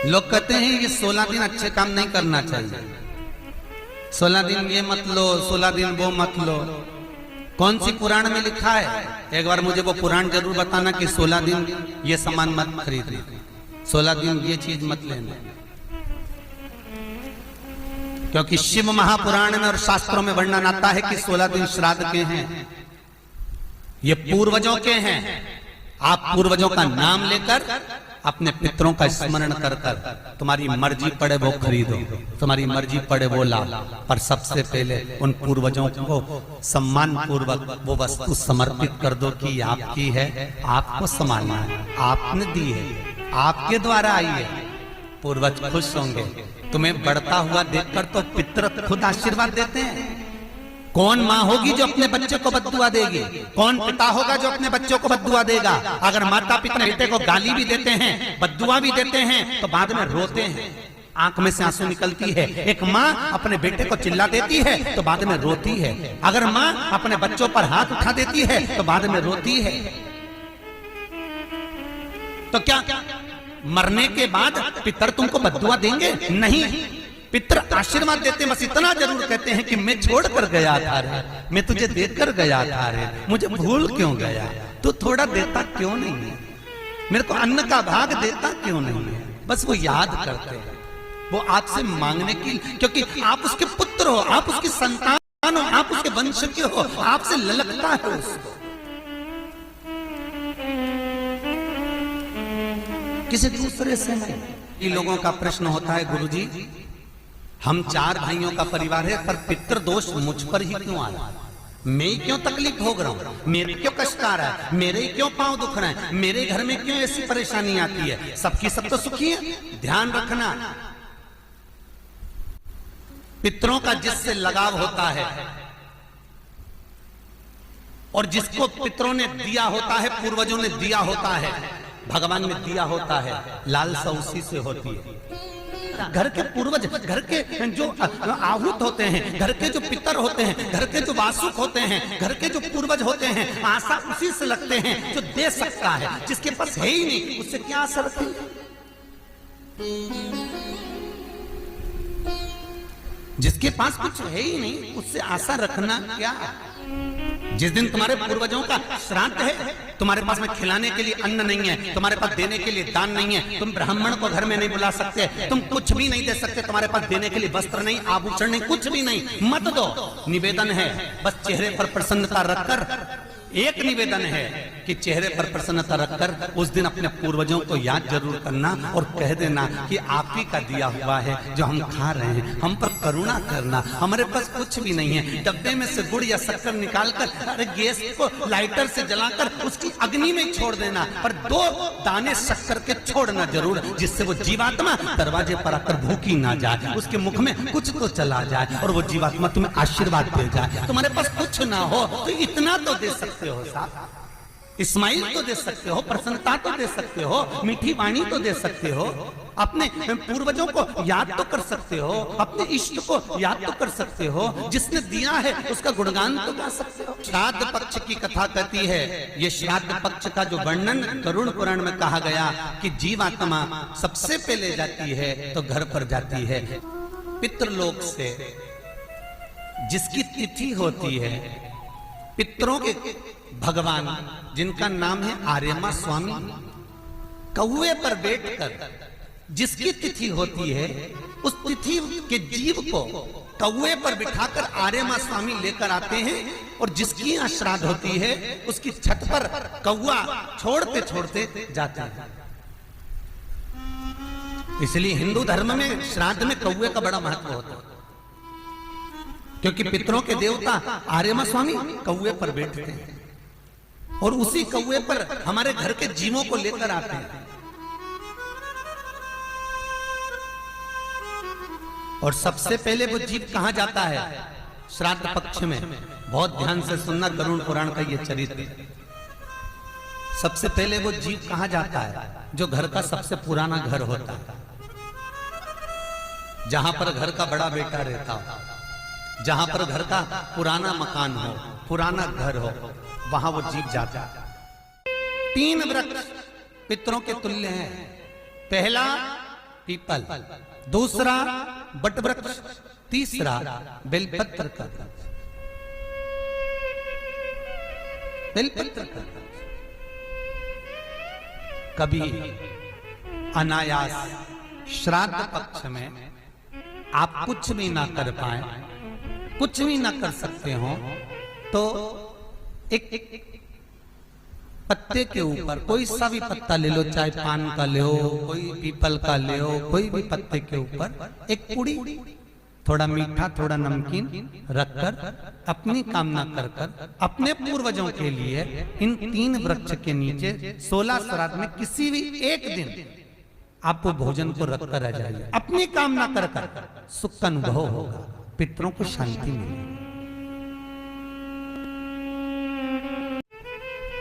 लोग कहते हैं ये 16 दिन अच्छे काम नहीं करना चाहिए, 16 दिन ये मत लो, 16 दिन वो मत लो। कौन सी पुराण में लिखा है? एक बार मुझे वो पुराण जरूर बताना कि 16 दिन ये सामान मत खरीदना, 16 दिन ये चीज मत लेना। क्योंकि शिव महापुराण में और शास्त्रों में वर्णन आता है कि 16 दिन श्राद्ध के हैं, ये पूर्वजों के हैं। आप पूर्वजों का नाम लेकर अपने पितरों का स्मरण कर कर तुम्हारी मर्जी पड़े वो खरीदो, तुम्हारी मर्जी पड़े वो ला, पर सबसे पहले उन पूर्वजों को सम्मान पूर्वक वो वस्तु समर्पित कर दो कि आपकी है, आपको संभालना है, आपने दी है, आपके द्वारा आई है। पूर्वज खुश होंगे। तुम्हें बढ़ता हुआ देखकर तो पितर खुद आशीर्वाद देते हैं। कौन माँ होगी जो अपने बच्चे को बद्दुआ देगी? कौन पिता होगा जो अपने बच्चों को बद्दुआ देगा? अगर माता पिता बेटे को गाली भी देते हैं, बद्दुआ भी देते हैं, तो बाद में रोते हैं, आंख में से आंसू निकलती है। एक माँ अपने बेटे को चिल्ला देती है तो बाद में रोती है। अगर माँ अपने बच्चों पर हाथ उठा देती है तो बाद में रोती है। तो क्या मरने के बाद पितर तुमको बद्दुआ देंगे? नहीं, पितर आशीर्वाद देते हैं। बस इतना जरूर कहते हैं कि मैं छोड़ कर गया था रे, मैं तुझे देकर गया था रे, मुझे भूल क्यों गया? तू थोड़ा देता क्यों नहीं है? मेरे को अन्न का भाग देता क्यों नहीं है? बस वो याद करते हैं, वो आपसे मांगने की, क्योंकि आप उसके पुत्र हो, आप उसकी संतान हो, आप उसके वंश के हो, आपसे ललकता है उसको। किसी दूसरे से नहीं। इन लोगों का प्रश्न होता है, गुरुजी हम 4 भाइयों का परिवार है, पर पितृ दोष मुझ पर ही क्यों आ रहा है? मैं क्यों तकलीफ भोग रहा हूं? मेरे क्यों कष्ट आ रहा है? मेरे क्यों पांव दुख रहे हैं? मेरे घर में क्यों ऐसी परेशानी आती है? सबकी सब तो सुखी है। ध्यान रखना, पितरों का जिससे लगाव होता है और जिसको पितरों ने दिया होता है, पूर्वजों ने दिया होता है, भगवान ने दिया होता है, लालसा उसी से होती है। घर के पूर्वज, घर के जो आहूत होते हैं, घर के जो पितर होते हैं, घर के जो वासुक होते हैं, घर के जो पूर्वज होते हैं, आशा उसी से लगते हैं जो दे सकता है। जिसके पास है ही नहीं उससे क्या आशा रखें? जिसके पास कुछ है ही नहीं उससे आशा रखना क्या? जिस दिन तुम्हारे पूर्वजों का श्राद्ध है, तुम्हारे पास में खिलाने के लिए अन्न नहीं है, तुम्हारे पास देने के लिए दान नहीं है, तुम ब्राह्मण को घर में नहीं बुला सकते, तुम कुछ भी नहीं दे सकते, तुम्हारे पास देने के लिए वस्त्र नहीं, आभूषण नहीं, कुछ भी नहीं, मत दो। निवेदन है बस चेहरे पर प्रसन्नता रखकर, एक निवेदन है कि चेहरे पर प्रसन्नता रखकर उस दिन अपने पूर्वजों को याद जरूर करना और कह देना कि आप ही का दिया हुआ है जो हम खा रहे हैं, हम पर करुणा करना। हमारे पास कुछ भी नहीं है। डब्बे में से गुड़ या शक्कर निकालकर अरे गैस को लाइटर से जलाकर उसकी अग्नि में छोड़ देना, पर 2 दाने शक्कर के छोड़ना जरूर, जिससे वो जीवात्मा दरवाजे पर आकर भूखी ना जाए, उसके मुख में कुछ तो चला जाए और वो जीवात्मा तुम्हें आशीर्वाद दे जाए। तुम्हारे पास कुछ ना हो तो इतना तो दे सकते हो साहब, स्माइल तो दे सकते हो, प्रसन्नता तो दे सकते हो, मीठी वाणी तो दे सकते हो, अपने पूर्वजों को याद तो कर सकते हो, अपने इष्ट को याद तो कर सकते हो, जिसने दिया है उसका गुणगान तो गा सकते हो। श्राद्ध पक्ष की कथा कहती है, ये श्राद्ध पक्ष का जो वर्णन गरुड़ पुराण में कहा गया कि जीवात्मा सबसे पहले जाती है तो घर पर जाती है पितृलोक से, जिसकी तिथि होती है पितरों के भगवान, जिनका नाम है आर्यमा स्वामी, कौवे पर बैठकर जिसकी तिथि होती है उस तिथि के जीव को कौवे पर बिठाकर आर्यमा स्वामी लेकर आते हैं और जिसकी यहाँ श्राद्ध होती है उसकी छत पर कौवा छोड़ते छोड़ते जाते हैं। इसलिए हिंदू धर्म में श्राद्ध में कौवे का बड़ा महत्व होता है, क्योंकि पितरों के देवता आर्यमा स्वामी कौवे पर बैठते हैं और उसी कौवे पर हमारे घर के जीवों को लेकर आते हैं। और सबसे पहले वो जीव कहां जाता है श्राद्ध पक्ष में? बहुत ध्यान से सुनना गरुड़ पुराण का ये चरित्र। सबसे पहले वो जीव कहां जाता है? जो घर का सबसे पुराना घर होता है, जहां पर घर का बड़ा बेटा रहता हो, जहां पर घर का पुराना मकान हो, पुराना घर हो, वहां वो जीव जाता है। 3 वृक्ष पितरों के तुल्य हैं। पहला पीपल, दूसरा बट वृक्ष, तीसरा बेलपत्र का वृक्ष। बेलपत्र का वृक्ष कभी अनायास श्राद्ध पक्ष में आप कुछ भी ना कर पाए, कुछ भी ना कर सकते हो, तो एक पत्ते के ऊपर कोई सा भी पत्ता ले लो, चाहे पान का ले हो, कोई पीपल का ले हो, कोई भी पत्ते के ऊपर एक पुड़ी, थोड़ा मीठा थोड़ा नमकीन रखकर अपनी कामना कर कर अपने पूर्वजों के लिए इन 3 वृक्ष के नीचे 16 श्राद्ध में किसी भी एक दिन आप वो भोजन को रखकर आ जाइए, अपनी कामना कर कर सुख का अनुभव होगा, पितरों को शांति मिलेगी।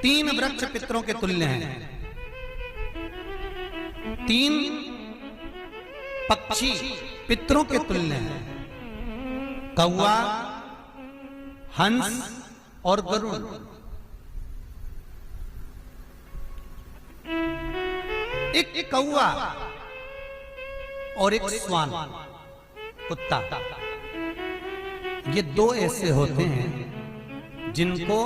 3 वृक्ष पितरों के तुल्य हैं। 3 पक्षी पितरों के तुल्य हैं, कौवा, हंस और गरुड़। एक कौवा और एक श्वान, कुत्ता, ये 2 ऐसे होते हैं जिनको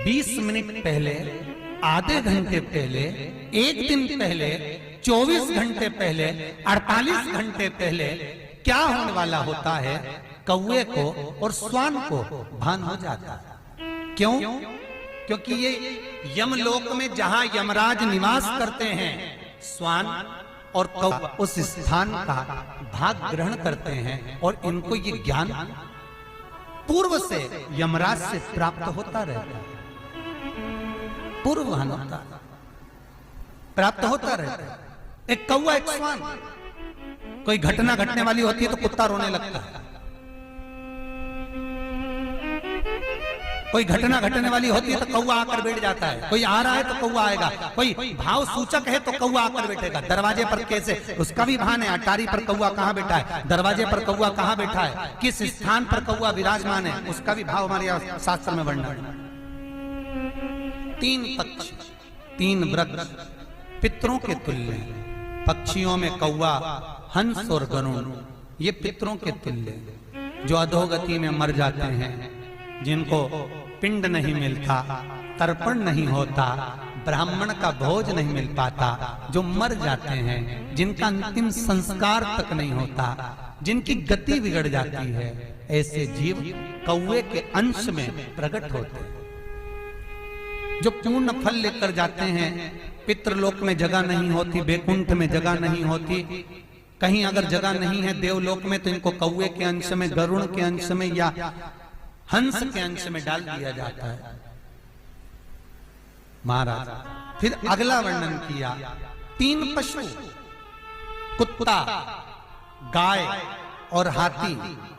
20 मिनट पहले, आधे घंटे पहले, 1 दिन पहले, 24 घंटे पहले, 48 घंटे पहले क्या होने वाला होता है, कौवे को और श्वान को भान हो जाता है। क्यों? क्योंकि ये यमलोक में जहां यमराज निवास करते हैं, श्वान और कौवा उस स्थान का भाग ग्रहण करते हैं और इनको ये ज्ञान पूर्व से यमराज से प्राप्त होता रहता है, पूर्ववहन होता प्राप्त होता रहता है। एक कौवा एक श्वान, कोई घटना घटने वाली होती है तो कुत्ता रोने लगता है, कोई घटना घटने वाली होती है तो कौवा आकर बैठ जाता है, कोई आ रहा है तो कौवा आएगा, कोई भाव सूचक है तो कौवा आकर बैठेगा। दरवाजे पर कैसे, उसका भी भान है, अटारी पर कौवा कहां बैठा है, दरवाजे पर कौवा कहां बैठा है, किस स्थान पर कौवा विराजमान है, उसका भी भाव हमारे शास्त्र में वर्णन है। 3 पक्षी, 3 वृक्ष पितरों के तुल्य हैं। पक्षियों में कौवा, हंस और गरुड़, ये पितरों के तुल्य हैं, जो अधोगति में मर जाते हैं, जिनको पिंड नहीं मिलता, तर्पण नहीं होता, ब्राह्मण का भोज नहीं मिल पाता, जो मर जाते हैं, जिनका अंतिम संस्कार तक नहीं होता, जिनकी गति बिगड़ जाती है, ऐसे जीव कौवे के अंश में प्रकट होते हैं, जो पूर्ण फल लेकर जाते हैं। पितृलोक में जगह नहीं होती, बैकुंठ में जगह नहीं होती, कहीं अगर जगह नहीं है देवलोक में तो इनको कौवे के अंश में, गरुड़ के अंश में या हंस के अंश में डाल दिया जाता है। महाराज फिर अगला वर्णन किया, 3 पशु, कुत्ता, गाय और हाथी,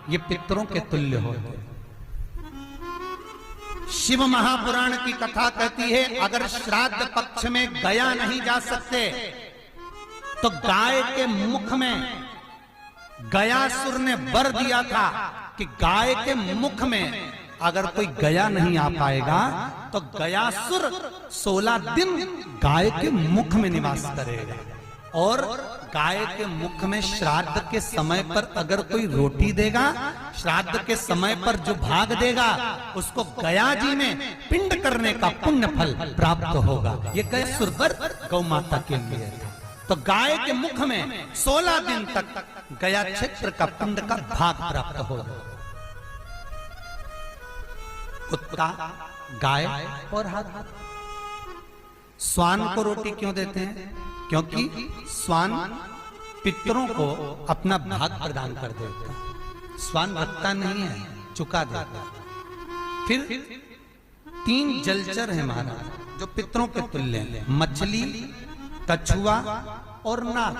ये पितरों के तुल्य होते हैं। शिव महापुराण की कथा कहती है, अगर श्राद्ध पक्ष में गया नहीं जा सकते तो गाय के मुख में गयासुर ने वर दिया था कि गाय के मुख में अगर कोई गया नहीं आ पाएगा तो गयासुर 16 दिन गाय के मुख में निवास करेगा, और गाय के मुख में श्राद्ध के समय पर अगर कोई रोटी देगा, श्राद्ध के समय पर जो भाग देगा, उसको गया जी में पिंड करने का पुण्य फल प्राप्त होगा। ये गयासुर वर गौ माता के लिए था। तो गाय के मुख में 16 दिन तक गया क्षेत्र का पिंड का भाग प्राप्त होगा। कुत्ता, गाय और हाथी। श्वान को रोटी क्यों देते हैं? क्योंकि श्वान पितरों को अपना भाग प्रदान कर देता है, श्वान रखता नहीं है, चुका देता है। फिर 3 जलचर है महाराज जो पितरों के तुल्य हैं, मछली, कछुआ और नाग।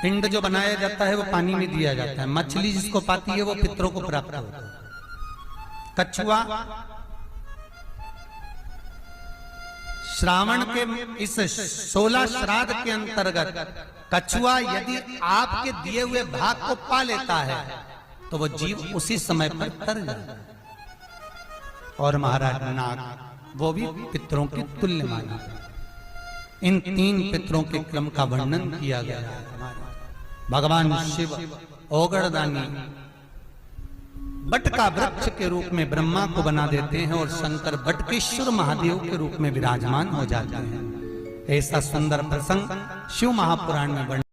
पिंड जो बनाया जाता है वो पानी में दिया जाता है, मछली जिसको पाती है वो पितरों को प्राप्त होता है। कछुआ श्रावण के इस 16 श्राद्ध के अंतर्गत कछुआ यदि आपके दिए हुए भाग को पा लेता है तो वो जीव उसी समय पर तर जाता है। और महाराज नाग वो भी पितरों के तुल्य माना। इन 3 पितरों के क्रम का वर्णन किया गया है। भगवान शिव ओगड़दानी बट का वृक्ष के रूप में ब्रह्मा को बना देते हैं और शंकर बटकेश्वर महादेव के रूप में विराजमान हो जाते हैं। ऐसा सुंदर प्रसंग शिव महापुराण में वर्णन